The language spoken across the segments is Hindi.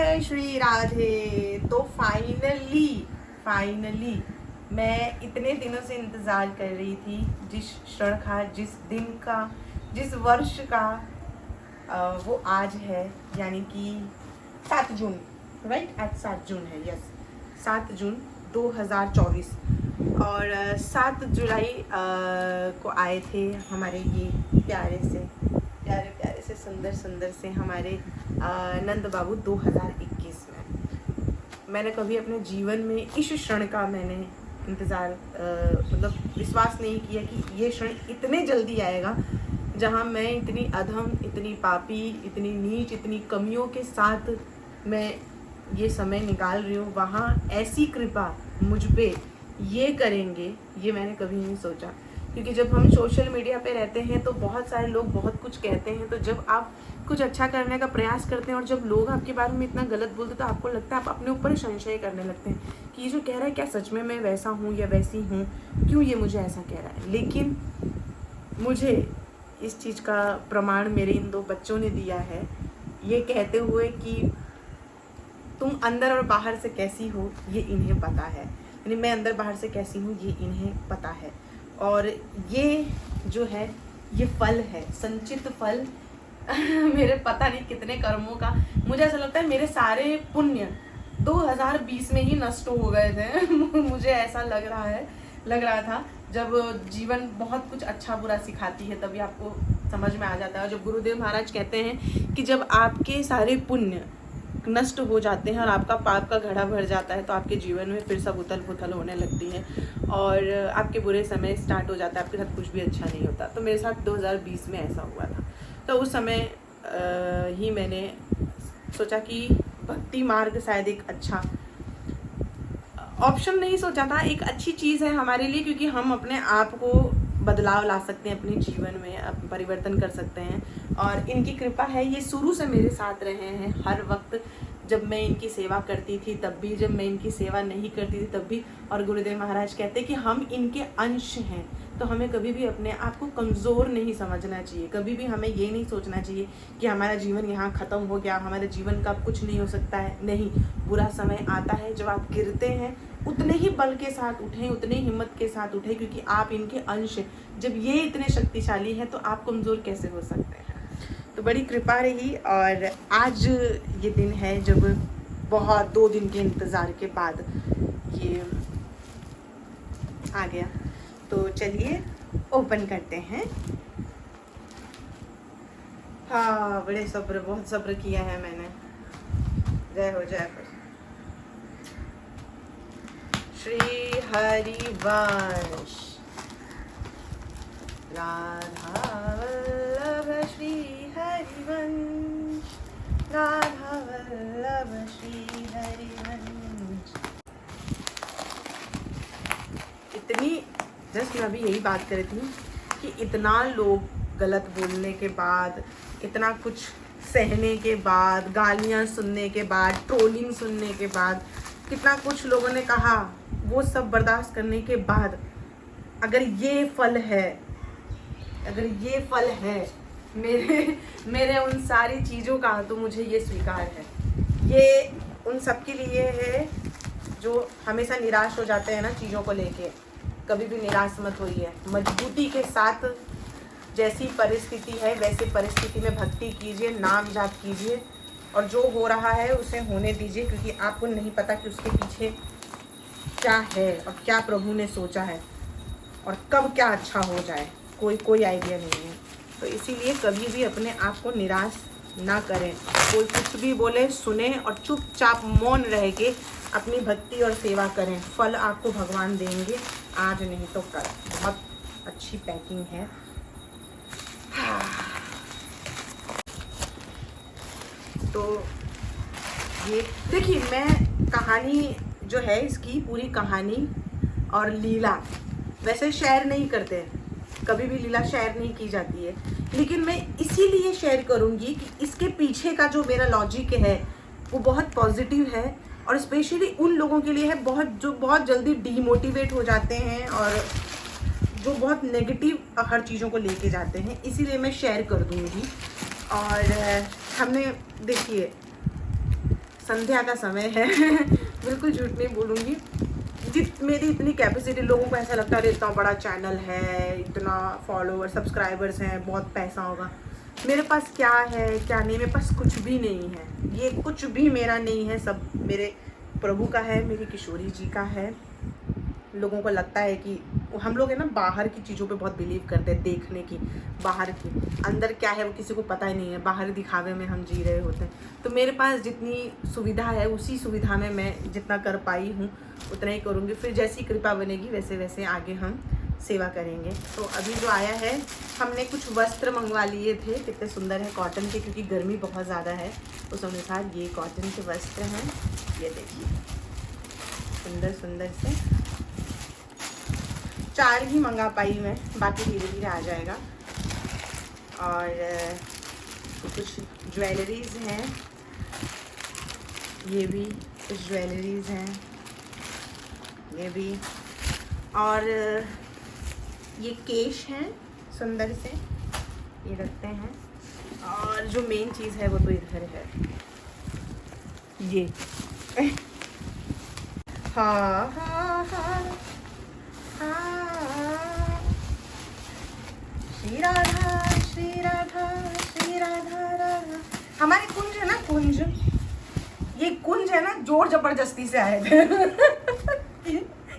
जय श्री राधे। तो फाइनली मैं इतने दिनों से इंतज़ार कर रही थी, जिस क्षण का, जिस दिन का, जिस वर्ष का वो आज है, यानी कि 7 जून, राइट? आज 7 जून है, यस, 7 जून 2024। और 7 जुलाई को आए थे हमारे ये प्यारे से सुंदर से हमारे नंद बाबू 2021 में। मैंने कभी अपने जीवन में इस क्षण का मैंने इंतज़ार मतलब विश्वास नहीं किया कि ये क्षण इतने जल्दी आएगा, जहाँ मैं इतनी अधम, इतनी पापी, इतनी नीच, इतनी कमियों के साथ मैं ये समय निकाल रही हूँ। वहाँ ऐसी कृपा मुझ पे ये करेंगे, ये मैंने कभी नहीं सोचा। क्योंकि जब हम सोशल मीडिया पे रहते हैं तो बहुत सारे लोग बहुत कुछ कहते हैं, तो जब आप कुछ अच्छा करने का प्रयास करते हैं और जब लोग आपके बारे में इतना गलत बोलते हैं तो आपको लगता है, आप अपने ऊपर ही संशय करने लगते हैं कि ये जो कह रहा है क्या सच में मैं वैसा हूँ या वैसी हूँ, क्यों ये मुझे ऐसा कह रहा है। लेकिन मुझे इस चीज़ का प्रमाण मेरे इन 2 बच्चों ने दिया है, ये कहते हुए कि तुम अंदर और बाहर से कैसी हो ये इन्हें पता है, यानी मैं अंदर बाहर से कैसी हूँ ये इन्हें पता है। और ये जो है ये फल है, संचित फल मेरे पता नहीं कितने कर्मों का। मुझे ऐसा लगता है मेरे सारे पुण्य 2020 में ही नष्ट हो गए थे मुझे ऐसा लग रहा था। जब जीवन बहुत कुछ अच्छा बुरा सिखाती है तभी आपको समझ में आ जाता है। और जब गुरुदेव महाराज कहते हैं कि जब आपके सारे पुण्य नष्ट हो जाते हैं और आपका पाप का घड़ा भर जाता है तो आपके जीवन में फिर सब उथल पुथल होने लगती है और आपके बुरे समय स्टार्ट हो जाता है, आपके साथ कुछ भी अच्छा नहीं होता। तो मेरे साथ 2020 में ऐसा हुआ था। तो उस समय ही मैंने सोचा कि भक्ति मार्ग शायद एक अच्छा ऑप्शन नहीं सोचा था, एक अच्छी चीज़ है हमारे लिए, क्योंकि हम अपने आप को बदलाव ला सकते हैं, अपने जीवन में परिवर्तन कर सकते हैं। और इनकी कृपा है, ये शुरू से मेरे साथ रहे हैं हर वक्त, जब मैं इनकी सेवा करती थी तब भी, जब मैं इनकी सेवा नहीं करती थी तब भी। और गुरुदेव महाराज कहते हैं कि हम इनके अंश हैं, तो हमें कभी भी अपने आप को कमज़ोर नहीं समझना चाहिए। कभी भी हमें ये नहीं सोचना चाहिए कि हमारा जीवन यहाँ ख़त्म हो गया, हमारे जीवन का अब कुछ नहीं हो सकता है। नहीं, बुरा समय आता है, जब आप गिरते हैं उतने ही बल के साथ उठें, उतने ही हिम्मत के साथ उठें, क्योंकि आप इनके अंश हैं। जब ये इतने शक्तिशाली हैं तो आप कमज़ोर कैसे हो सकते हैं। तो बड़ी कृपा रही। और आज ये दिन है जब बहुत 2 दिन के इंतज़ार के बाद ये आ गया। तो चलिए ओपन करते हैं। हाँ, बड़े सब्र, बहुत सब्र किया है मैंने। जय हो, जय हो। श्री हरिवंश राधा वल्लभ श्री हरिवंश, राधा वल्लभ श्री हरिवंश। इतनी जस्ट मैं अभी यही बात कर रही थी कि इतना लोग गलत बोलने के बाद, इतना कुछ सहने के बाद, गालियाँ सुनने के बाद, ट्रोलिंग सुनने के बाद, कितना कुछ लोगों ने कहा, वो सब बर्दाश्त करने के बाद अगर ये फल है मेरे उन सारी चीज़ों का, तो मुझे ये स्वीकार है। ये उन सब के लिए है जो हमेशा निराश हो जाते हैं ना चीज़ों को लेके। कभी भी निराश मत होइए, मजबूती के साथ जैसी परिस्थिति है वैसी परिस्थिति में भक्ति कीजिए, नाम जाप कीजिए, और जो हो रहा है उसे होने दीजिए, क्योंकि आपको नहीं पता कि उसके पीछे क्या है और क्या प्रभु ने सोचा है और कब क्या अच्छा हो जाए, कोई आइडिया नहीं है। तो इसीलिए कभी भी अपने आप को निराश ना करें। कोई कुछ भी बोले सुने और चुपचाप मौन रह के अपनी भक्ति और सेवा करें। फल आपको भगवान देंगे, आज नहीं तो कल। बहुत अच्छी पैकिंग है। तो ये देखिए, मैं कहानी जो है इसकी पूरी कहानी और लीला वैसे शेयर नहीं करते, कभी भी लीला शेयर नहीं की जाती है, लेकिन मैं इसीलिए शेयर करूंगी कि इसके पीछे का जो मेरा लॉजिक है वो बहुत पॉजिटिव है, और स्पेशली उन लोगों के लिए है जो बहुत जल्दी डीमोटिवेट हो जाते हैं और जो बहुत नेगेटिव हर चीज़ों को लेके जाते हैं। इसीलिए मैं शेयर कर दूंगी। और हमने देखिए संध्या का समय है बिल्कुल झूठ नहीं बोलूँगी। मेरी इतनी कैपेसिटी, लोगों को ऐसा लगता है इतना बड़ा चैनल है, इतना फॉलोअर सब्सक्राइबर्स हैं, बहुत पैसा होगा। मेरे पास क्या है क्या नहीं, मेरे पास कुछ भी नहीं है। ये कुछ भी मेरा नहीं है, सब मेरे प्रभु का है, मेरी किशोरी जी का है। लोगों को लगता है कि हम लोग है ना बाहर की चीज़ों पे बहुत बिलीव करते हैं, देखने की, बाहर की, अंदर क्या है वो किसी को पता ही नहीं है। बाहर दिखावे में हम जी रहे होते हैं। तो मेरे पास जितनी सुविधा है उसी सुविधा में मैं जितना कर पाई हूँ उतना ही करूँगी। फिर जैसी कृपा बनेगी वैसे वैसे आगे हम सेवा करेंगे। तो अभी जो आया है, हमने कुछ वस्त्र मंगवा लिए थे, कितने सुंदर है कॉटन के, क्योंकि गर्मी बहुत ज़्यादा है। उस अनुसार ये कॉटन के वस्त्र हैं, ये देखिए सुंदर सुंदर से। 4 ही मंगा पाई मैं, बाकी धीरे धीरे आ जाएगा। और कुछ ज्वेलरीज हैं, ये भी कुछ ज्वेलरीज हैं, ये भी। और ये केश हैं सुंदर से, ये रखते हैं। और जो मेन चीज़ है वो तो इधर है, ये हाँ हाँ हाँ श्री राधा श्री राधा श्री राधा राधा। हमारे कुंज है ना, कुंज, ये कुंज है ना, जोर जबरदस्ती से आए थे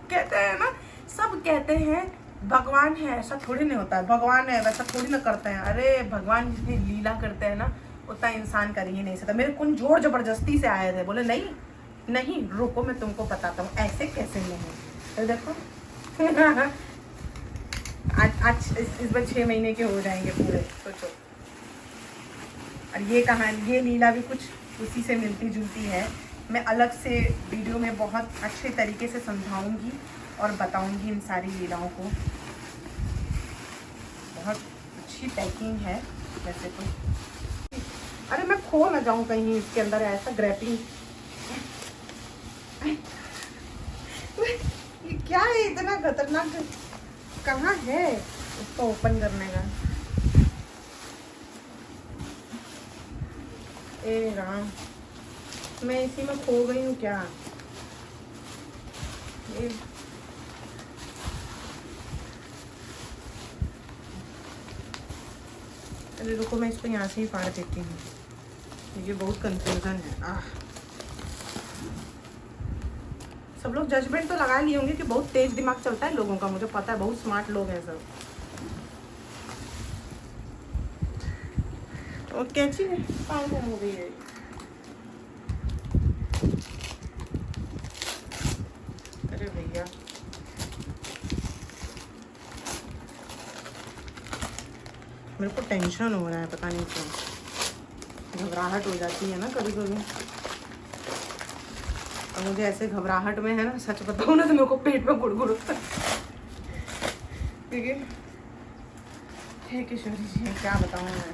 कहते हैं ना, सब कहते हैं भगवान है, ऐसा थोड़ी नहीं होता है, भगवान है वैसा थोड़ी ना करते हैं। अरे भगवान जितनी लीला करते हैं ना उतना इंसान कर ही नहीं सकता। मेरे कुंज जोर जबरदस्ती से आए थे, बोले नहीं नहीं रुको मैं तुमको बताता हूँ ऐसे कैसे नहीं। तो देखो आज इस बार 6 महीने के हो जाएंगे पूरे, सोचो। और ये कहानी, ये लीला भी कुछ उसी से मिलती जुलती है। मैं अलग से वीडियो में बहुत अच्छे तरीके से समझाऊंगी और बताऊंगी इन सारी लीलाओं को। बहुत अच्छी पैकिंग है वैसे तो। अरे मैं खो ना जाऊं कहीं इसके अंदर, ऐसा ग्रैपिंग ये क्या है इतना खतरनाक, कहाँ है उसको ओपन करने का। ए राम, मैं इसी में खो गई हूँ क्या। ये अरे रुको, मैं इसको यहाँ से ही फाड़ देती हूँ, ये बहुत कंफ्यूजन है। सब लोग जजमेंट तो लगा लिए होंगे कि बहुत तेज दिमाग चलता है लोगों का, मुझे पता है, बहुत स्मार्ट लोग हैं सब। और कैची है काम हो गई है। अरे भैया मेरे को टेंशन हो रहा है, पता नहीं क्यों, घबराहट हो जाती है ना कभी कभी। और मुझे ऐसे घबराहट में है ना, सच बताऊँ ना तो मेरे को पेट में गुड़गुड़ होता है। ठीक है, हे किशोरी जी क्या बताऊँ मैं।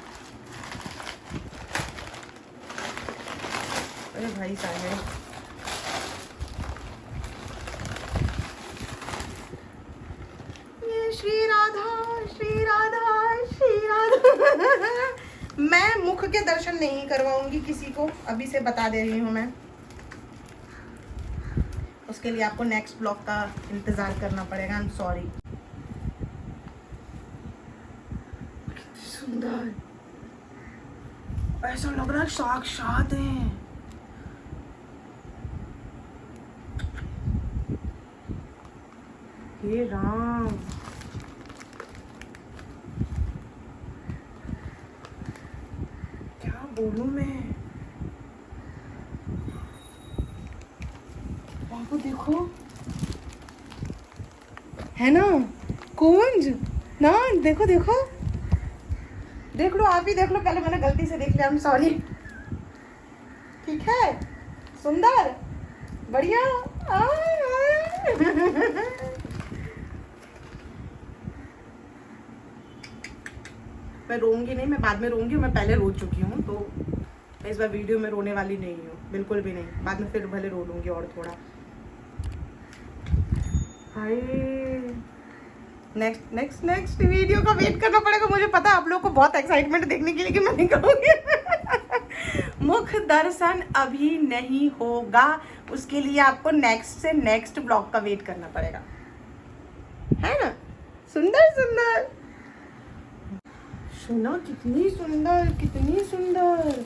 अरे भाई साहब, ये श्री राधा श्री राधा श्री राधा मैं मुख के दर्शन नहीं करवाऊंगी किसी को, अभी से बता दे रही हूँ मैं। उसके लिए आपको नेक्स्ट ब्लॉग का इंतजार करना पड़ेगा। I am sorry. कितनी सुंदर, ऐसा लग रहा है साक्षात है। हे राम, क्या बोलूं मैं। बाबू देखो, है ना कुंज ना, देखो देखो देख लो, आप ही देख लो। पहले मैंने गलती से देख लिया, आई एम सॉरी। ठीक है, सुंदर, बढ़िया। मैं रोऊंगी नहीं, मैं बाद में रोऊंगी, मैं पहले रो चुकी हूँ, तो मैं इस बार वीडियो में रोने वाली नहीं हूँ, बिल्कुल भी नहीं। बाद में फिर भले रो लूंगी और थोड़ा। हाय, नेक्स्ट वीडियो का वेट करना पड़ेगा। मुझे पता है आप लोगों को बहुत एक्साइटमेंट देखने के लिए कि मैं नहीं करूँगी मुख दर्शन अभी नहीं होगा, उसके लिए आपको नेक्स्ट से नेक्स्ट ब्लॉग का वेट करना पड़ेगा, है ना। सुंदर सुंदर, सुनो कितनी सुंदर, कितनी सुंदर।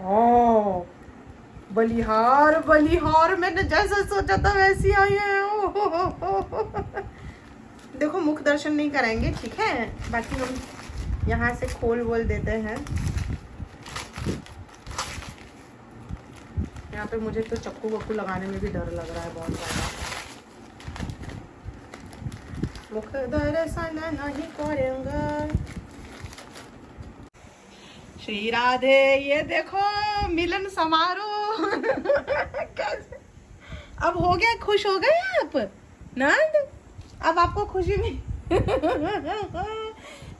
ओ बलिहार, बलिहार मैंने जैसा सोचा था वैसी आई है। देखो मुख दर्शन नहीं कराएंगे, ठीक है, बाकी हम यहाँ से खोल बोल देते हैं। यहाँ पे मुझे तो चक्कू वक्कू लगाने में भी डर लग रहा है बहुत ज़्यादा। मुख दर्शन नहीं करेंगे। श्री राधे, ये देखो मिलन समारोह। कैसे अब हो गया, खुश हो गए आप नंद, अब आपको खुशी में।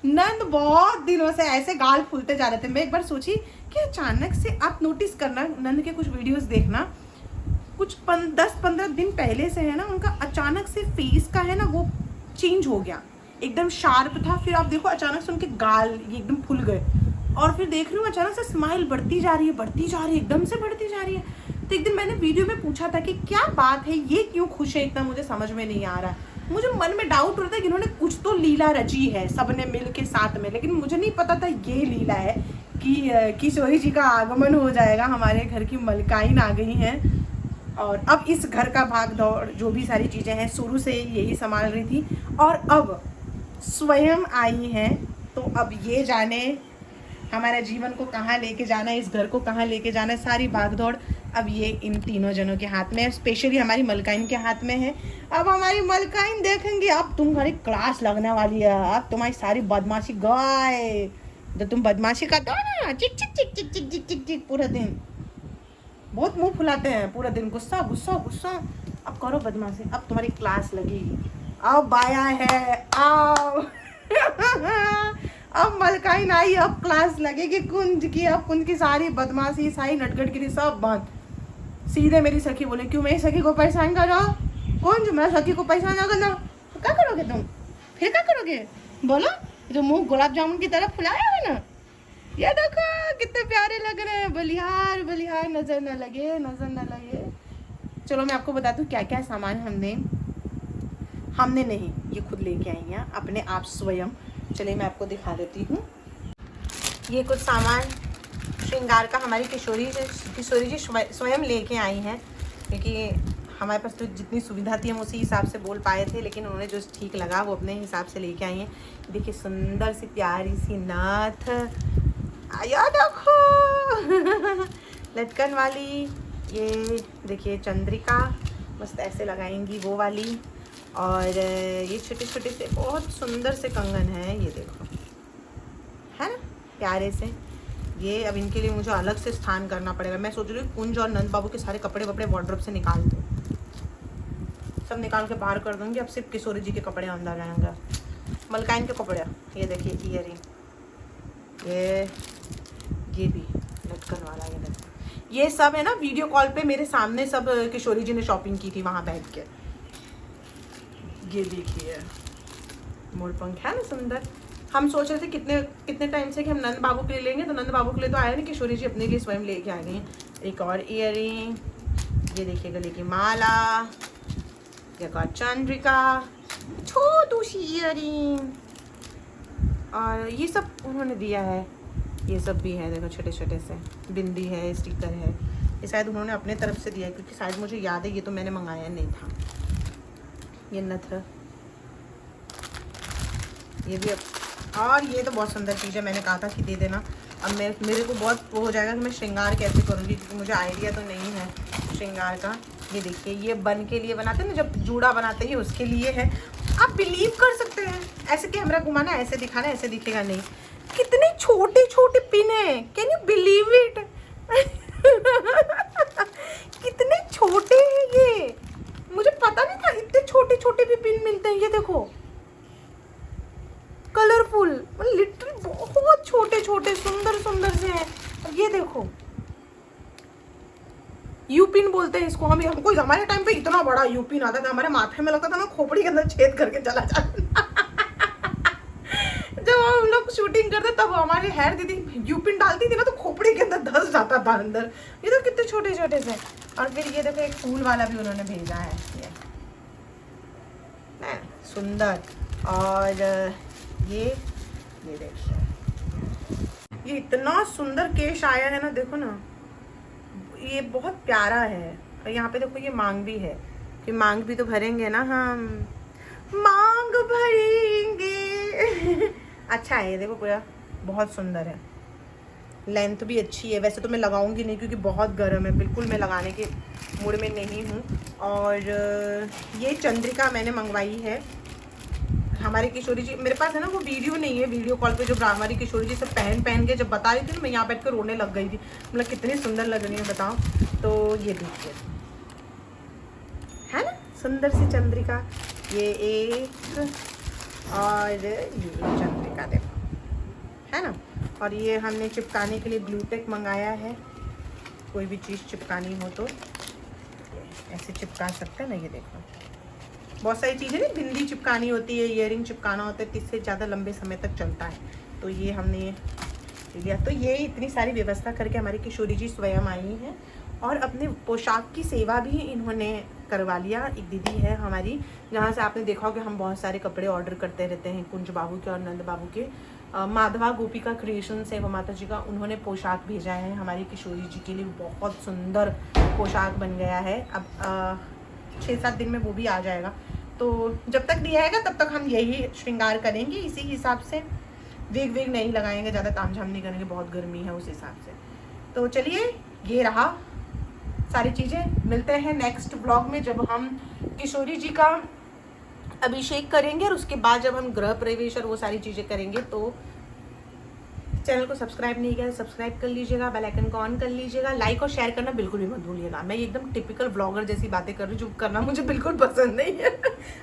नंद बहुत दिनों से ऐसे गाल फूलते जा रहे थे। मैं एक बार सोची कि अचानक से, आप नोटिस करना नंद के कुछ वीडियोस देखना, कुछ 10-15 दिन पहले से है ना, उनका अचानक से फेस का है ना वो चेंज हो गया, एकदम शार्प था, फिर आप देखो अचानक से उनके गाल ये एकदम फुल गए, और फिर देख रही हूँ अचानक से स्माइल बढ़ती जा रही है, बढ़ती जा रही है, एकदम से बढ़ती जा रही है। तो एक दिन मैंने वीडियो में पूछा था कि क्या बात है, ये क्यों खुश है इतना, मुझे समझ में नहीं आ रहा। मुझे मन में डाउट होता है कि इन्होंने कुछ तो लीला रची है सबने मिल के साथ में, लेकिन मुझे नहीं पता था ये लीला है कि किशोरी जी का आगमन हो जाएगा, हमारे घर की मलकाइन आ गई हैं, और अब इस घर का भाग दौड़ जो भी सारी चीज़ें हैं शुरू से यही संभाल रही थी, और अब स्वयं आई हैं। तो अब ये जाने हमारे जीवन को कहाँ लेके जाना है, इस घर को कहाँ लेके जाना है, सारी भागदौड़ अब ये इन तीनों जनों के हाथ में है, स्पेशली हमारी मलकाइन के हाथ में है। अब हमारी मलकाइन देखेंगे, अब तुम्हारी क्लास लगने वाली है, अब तुम्हारी सारी बदमाशी गाय, तो तुम बदमाशी करते हो ना, चिक चिक चिक चिक चिक चिक चिक चिक पूरे दिन, बहुत मुंह फुलाते हैं पूरा दिन, गुस्सा गुस्सा गुस्सा। अब करो बदमाशी, अब तुम्हारी क्लास लगेगी, अब बाया है, आओ। अब मलकाइन आई, अब क्लास लगेगी कुंज की, अब कुंज की सारी बदमाशी, सारी नटखटगिरी सब बंद। सीधे मेरी सखी बोले, क्यों मेरी सखी को परेशान कर रहा हो कुंज, मैं सखी को परेशान ना करना, तो क्या करोगे तुम, फिर क्या करोगे, बोलो। जो मुंह गुलाब जामुन की तरफ फुलाया है ना, ये देखो कितने प्यारे लग रहे हैं, बलिहार बलिहार, नजर न लगे, नजर न लगे। चलो मैं आपको बता दूं क्या क्या सामान हमने नहीं, ये खुद लेके आई हैं अपने आप स्वयं। चलिए मैं आपको दिखा देती हूँ। ये कुछ सामान श्रृंगार का हमारी किशोरी जी स्वयं लेके आई हैं, क्योंकि हमारे पास तो जितनी सुविधा थी हम उसी हिसाब से बोल पाए थे, लेकिन उन्होंने जो ठीक लगा वो अपने हिसाब से लेके आई हैं। देखिए सुंदर सी प्यारी सी नथ, आया देखो। लटकन वाली, ये देखिए चंद्रिका, मस्त ऐसे लगाएंगी वो वाली, और ये छोटे छोटे से बहुत सुंदर से कंगन है, ये देखो, है ना प्यारे से। ये अब इनके लिए मुझे अलग से स्थान करना पड़ेगा। मैं सोच रही हूँ कुंज और नंद बाबू के सारे कपड़े वपड़े वार्डरोब से निकाल दूँ, सब निकाल के बाहर कर दूँगी, अब सिर्फ किशोरी जी के कपड़े अंदर रहेंगे। मलकाइन के कपड़े, ये देखिए ईयरिंग, ये भी लटकन वाला, ये देखो, ये सब है ना वीडियो कॉल पे मेरे सामने सब किशोरी जी ने शॉपिंग की थी वहाँ बैठ के। ये देखिए मोरपंख है ना सुंदर। हम सोच रहे थे कितने टाइम से कि हम नंद बाबू के लिए लेंगे, तो नंद बाबू के लिए तो आया नहीं, किशोरी जी अपने लिए स्वयं लेके आ गई हैं। एक और ईयरिंग, ये देखिए गले की माला, एक और चंद्रिका, छोटू सी ईयरिंग, और ये सब उन्होंने दिया है। ये सब भी है देखो, छोटे छोटे से बिंदी है, स्टिकर है, ये शायद उन्होंने अपने तरफ से दिया है, क्योंकि शायद मुझे याद है ये तो मैंने मंगाया नहीं था। ये नथ, ये भी, और ये तो बहुत सुंदर चीज़ है, मैंने कहा था कि दे देना। अब मेरे को बहुत वो हो जाएगा कि मैं श्रृंगार कैसे करूँगी, क्योंकि मुझे आइडिया तो नहीं है श्रृंगार का। ये देखिए, ये बन के लिए बनाते हैं ना, जब जूड़ा बनाते हैं उसके लिए है। आप बिलीव कर सकते हैं, ऐसे कैमरा घुमाना, ऐसे दिखाना, ऐसे दिखेगा नहीं। कितने छोटे छोटे पिन है, कैन यू बिलीव इट। कितने छोटे हैं ये, मुझे पता नहीं था इतने छोटे छोटे भी पिन मिलते हैं। ये देखो कलरफुल, लिटरली बहुत छोटे छोटे सुंदर सुंदर से हैं। ये देखो यू पिन बोलते हैं इसको, हमको हमारे टाइम पे इतना बड़ा यू पिन आता था, हमारे माथे में लगता था ना खोपड़ी के अंदर छेद करके चला जाता। जब हम लोग लोग शूटिंग करते तब हमारे हेयर दीदी यूपिन डालती थी ना तो खोपड़ी के अंदर धस जाता था अंदर। ये तो कितने छोटे छोटे से। और फिर ये देखो एक फूल वाला भी उन्होंने भेजा है, ये सुंदर। और ये देखिए, ये इतना सुंदर केश आया है ना, देखो ना, ये बहुत प्यारा है। और यहाँ पे देखो ये मांग भी है, कि मांग भी तो भरेंगे ना हम, मांग भरेंगे। अच्छा है ये देखो, पूरा बहुत सुंदर है, लेंथ भी अच्छी है। वैसे तो मैं लगाऊंगी नहीं क्योंकि बहुत गर्म है, बिल्कुल मैं लगाने के मूड में नहीं हूँ। और ये चंद्रिका मैंने मंगवाई है हमारे किशोरी जी। मेरे पास है ना वो वीडियो नहीं है, वीडियो कॉल पे जो हमारी किशोरी जी सब पहन के जब बता रही थी ना, मैं यहाँ बैठ कर रोने लग गई थी, मतलब कितनी सुंदर लग रही है बताओ। तो ये देखिए, है ना सुंदर सी चंद्रिका, ये एक, और ये चंद्रिका देखो, है ना। और ये हमने चिपकाने के लिए ग्लूटेक मंगाया है, कोई भी चीज़ चिपकानी हो तो ऐसे चिपका सकते हैं ना। ये देखो बहुत सारी चीज़ें नहीं, बिंदी चिपकानी होती है, ईयरिंग चिपकाना होता है, इससे ज़्यादा लंबे समय तक चलता है। तो ये हमने लिया। तो ये इतनी सारी व्यवस्था करके हमारी किशोरी जी स्वयं आई हैं और अपने पोशाक की सेवा भी इन्होंने करवा लिया। एक दीदी है हमारी, जहाँ से आपने देखा हो कि हम बहुत सारे कपड़े ऑर्डर करते रहते हैं, कुंज बाबू के और नंद बाबू के। माधवा गोपिका क्रिएशन से वो माता जी का उन्होंने पोशाक भेजा है हमारी किशोरी जी के लिए, बहुत सुंदर पोशाक बन गया है। अब 6-7 दिन में वो भी आ जाएगा, तो जब तक नहीं आएगा तब तक हम यही श्रृंगार करेंगे इसी हिसाब से। वेग नहीं लगाएंगे, ज़्यादा तामझाम नहीं करेंगे, बहुत गर्मी है उस हिसाब से। तो चलिए, ये रहा सारी चीज़ें। मिलते हैं नेक्स्ट ब्लॉग में जब हम किशोरी जी का अभिषेक करेंगे और उसके बाद जब हम गृह प्रवेश और वो सारी चीज़ें करेंगे। तो चैनल को सब्सक्राइब नहीं किया, सब्सक्राइब कर लीजिएगा, बेल आइकन को ऑन कर लीजिएगा, लाइक और शेयर करना बिल्कुल भी मत भूलिएगा। मैं एकदम टिपिकल ब्लॉगर जैसी बातें कर रही हूँ, जो करना मुझे बिल्कुल पसंद नहीं है।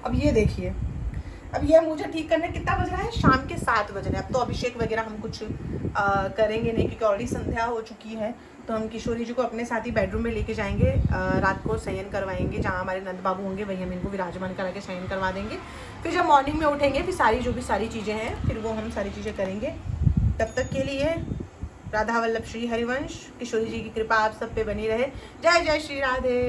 अब ये देखिए, अब ये मुझे ठीक करने कितना बज रहा है, शाम के 7 बज रहे हैं। अब तो अभिषेक वगैरह हम कुछ करेंगे नहीं क्योंकि ऑलरेडी संध्या हो चुकी है। तो हम किशोरी जी को अपने साथ ही बेडरूम में लेके जाएंगे, रात को शयन करवाएंगे, जहाँ हमारे नंद बाबू होंगे वहीं हम इनको विराजमान करा के शयन करवा देंगे। फिर जब मॉर्निंग में उठेंगे फिर जो भी सारी चीज़ें हैं फिर वो हम सारी चीज़ें करेंगे। तब तक के लिए राधा वल्लभ श्री हरिवंश, किशोरी जी की कृपा आप सब पे बनी रहे। जय जय श्री राधे।